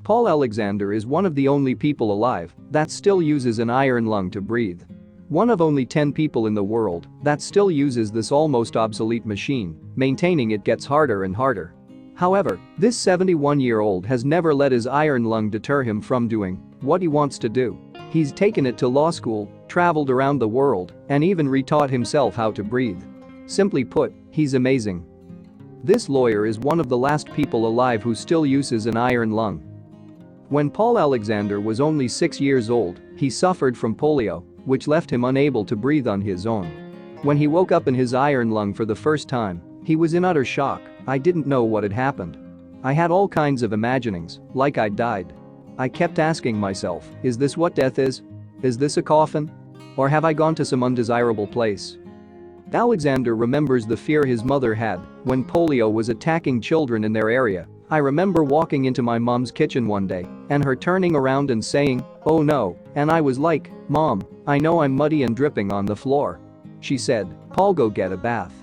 Paul Alexander is one of the only people alive that still uses an iron lung to breathe. One of only 10 people in the world that still uses this almost obsolete machine. Maintaining it gets harder and harder. However, this 71-year-old has never let his iron lung deter him from doing what he wants to do. He's taken it to law school, traveled around the world, and even retaught himself how to breathe. Simply put, he's amazing. This lawyer is one of the last people alive who still uses an iron lung. When Paul Alexander was only 6 years old, he suffered from polio, which left him unable to breathe on his own. When he woke up in his iron lung for the first time, he was in utter shock. I didn't know what had happened. I had all kinds of imaginings, like I'd died. I kept asking myself, is this what death is? Is this a coffin? Or have I gone to some undesirable place? Alexander remembers the fear his mother had when polio was attacking children in their area. I remember walking into my mom's kitchen one day and her turning around and saying, "Oh no," and I was like, "Mom, I know I'm muddy and dripping on the floor." She said, "Paul, go get a bath."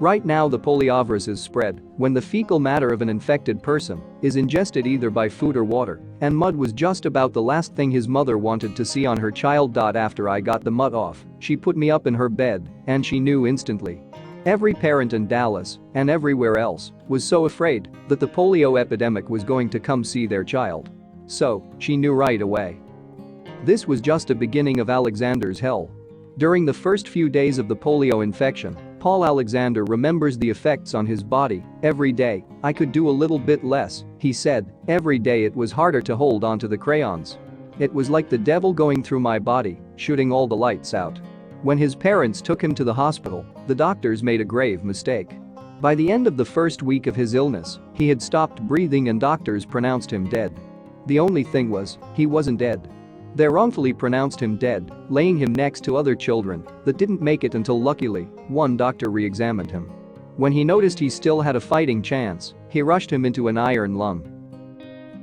Right now the poliovirus is spread when the fecal matter of an infected person is ingested either by food or water, and mud was just about the last thing his mother wanted to see on her child. After I got the mud off, she put me up in her bed and she knew instantly. Every parent in Dallas and everywhere else was so afraid that the polio epidemic was going to come see their child. So, she knew right away. This was just a beginning of Alexander's hell. During the first few days of the polio infection, Paul Alexander remembers the effects on his body. Every day, I could do a little bit less, he said. Every day it was harder to hold onto the crayons. It was like the devil going through my body, shooting all the lights out. When his parents took him to the hospital, the doctors made a grave mistake. By the end of the first week of his illness, he had stopped breathing and doctors pronounced him dead. The only thing was, he wasn't dead. They wrongfully pronounced him dead, laying him next to other children that didn't make it until luckily, one doctor re-examined him. When he noticed he still had a fighting chance, he rushed him into an iron lung.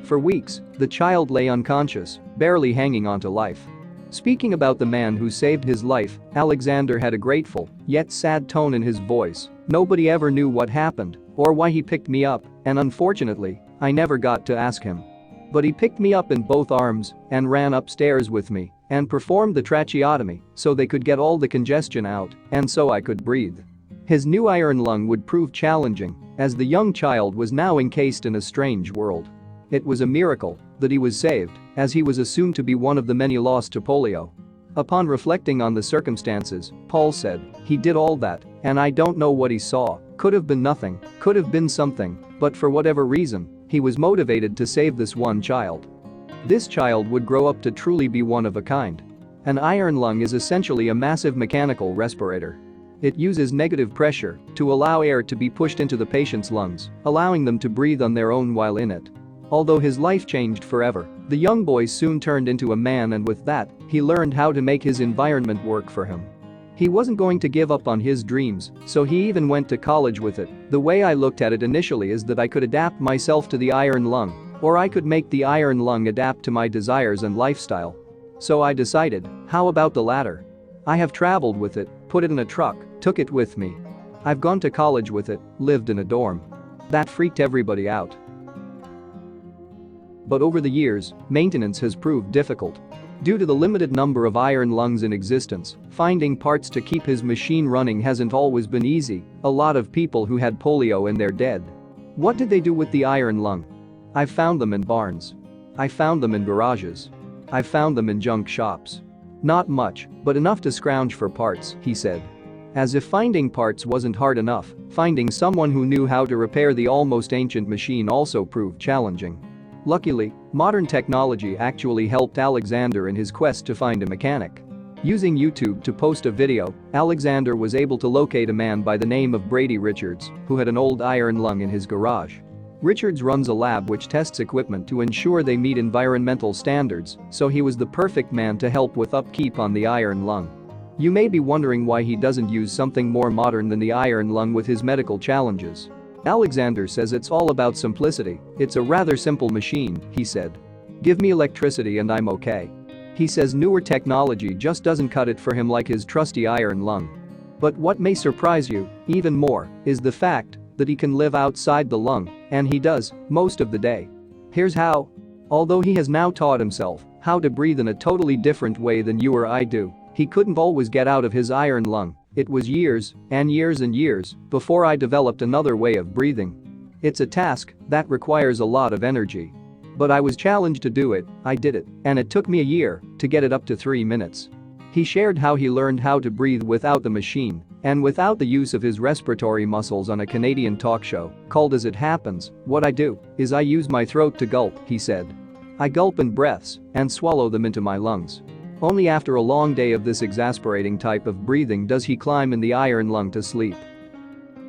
For weeks, the child lay unconscious, barely hanging on to life. Speaking about the man who saved his life, Alexander had a grateful, yet sad tone in his voice. Nobody ever knew what happened or why he picked me up, and unfortunately, I never got to ask him. But he picked me up in both arms and ran upstairs with me and performed the tracheotomy so they could get all the congestion out and so I could breathe. His new iron lung would prove challenging as the young child was now encased in a strange world. It was a miracle that he was saved, as he was assumed to be one of the many lost to polio. Upon reflecting on the circumstances, Paul said, "He did all that, and I don't know what he saw. Could have been nothing, could have been something, but for whatever reason, he was motivated to save this one child." This child would grow up to truly be one of a kind. An iron lung is essentially a massive mechanical respirator. It uses negative pressure to allow air to be pushed into the patient's lungs, allowing them to breathe on their own while in it. Although his life changed forever, the young boy soon turned into a man, and with that, he learned how to make his environment work for him. He wasn't going to give up on his dreams, so he even went to college with it. The way I looked at it initially is that I could adapt myself to the iron lung, or I could make the iron lung adapt to my desires and lifestyle. So I decided, how about the latter? I have traveled with it, put it in a truck, took it with me. I've gone to college with it, lived in a dorm. That freaked everybody out. But over the years, maintenance has proved difficult. Due to the limited number of iron lungs in existence, finding parts to keep his machine running hasn't always been easy. A lot of people who had polio and they're dead. What did they do with the iron lung? I found them in barns. I found them in garages. I found them in junk shops. Not much, but enough to scrounge for parts, he said. As if finding parts wasn't hard enough, finding someone who knew how to repair the almost ancient machine also proved challenging. Luckily, modern technology actually helped Alexander in his quest to find a mechanic. Using YouTube to post a video, Alexander was able to locate a man by the name of Brady Richards, who had an old iron lung in his garage. Richards runs a lab which tests equipment to ensure they meet environmental standards, so he was the perfect man to help with upkeep on the iron lung. You may be wondering why he doesn't use something more modern than the iron lung with his medical challenges. Alexander says it's all about simplicity. It's a rather simple machine, he said. Give me electricity and I'm okay. He says newer technology just doesn't cut it for him like his trusty iron lung. But what may surprise you even more is the fact that he can live outside the lung, and he does most of the day. Here's how. Although he has now taught himself how to breathe in a totally different way than you or I do, he couldn't always get out of his iron lung. It was years and years and years before I developed another way of breathing. It's a task that requires a lot of energy. But I was challenged to do it, I did it, and it took me a year to get it up to 3 minutes. He shared how he learned how to breathe without the machine and without the use of his respiratory muscles on a Canadian talk show called As It Happens. What I do is I use my throat to gulp, he said. I gulp in breaths and swallow them into my lungs. Only after a long day of this exasperating type of breathing does he climb in the iron lung to sleep.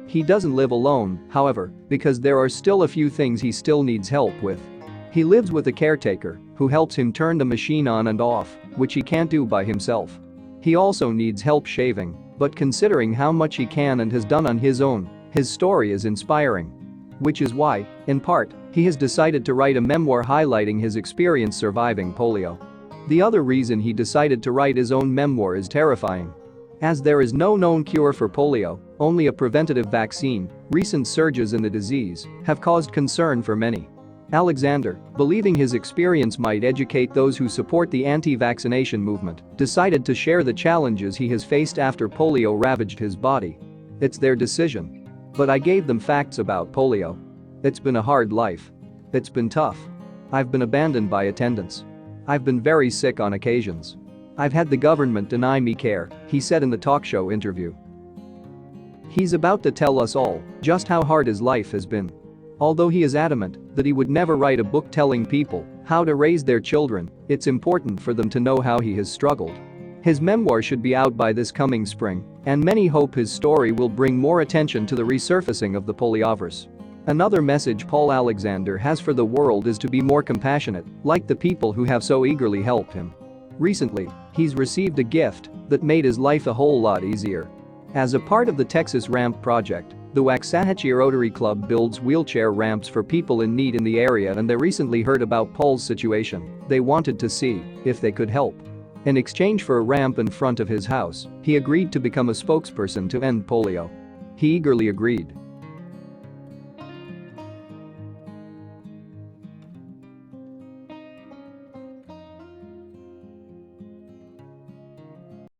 He doesn't live alone, however, because there are still a few things he still needs help with. He lives with a caretaker who helps him turn the machine on and off, which he can't do by himself. He also needs help shaving, but considering how much he can and has done on his own, his story is inspiring. Which is why, in part, he has decided to write a memoir highlighting his experience surviving polio. The other reason he decided to write his own memoir is terrifying. As there is no known cure for polio, only a preventative vaccine, recent surges in the disease have caused concern for many. Alexander, believing his experience might educate those who support the anti-vaccination movement, decided to share the challenges he has faced after polio ravaged his body. It's their decision. But I gave them facts about polio. It's been a hard life. It's been tough. I've been abandoned by attendants. I've been very sick on occasions. I've had the government deny me care, he said in the talk show interview. He's about to tell us all just how hard his life has been. Although he is adamant that he would never write a book telling people how to raise their children, it's important for them to know how he has struggled. His memoir should be out by this coming spring, and many hope his story will bring more attention to the resurfacing of the poliovirus. Another message Paul Alexander has for the world is to be more compassionate, like the people who have so eagerly helped him. Recently, he's received a gift that made his life a whole lot easier. As a part of the Texas Ramp Project, the Waxahachie Rotary Club builds wheelchair ramps for people in need in the area, and they recently heard about Paul's situation. They wanted to see if they could help. In exchange for a ramp in front of his house, he agreed to become a spokesperson to end polio. He eagerly agreed.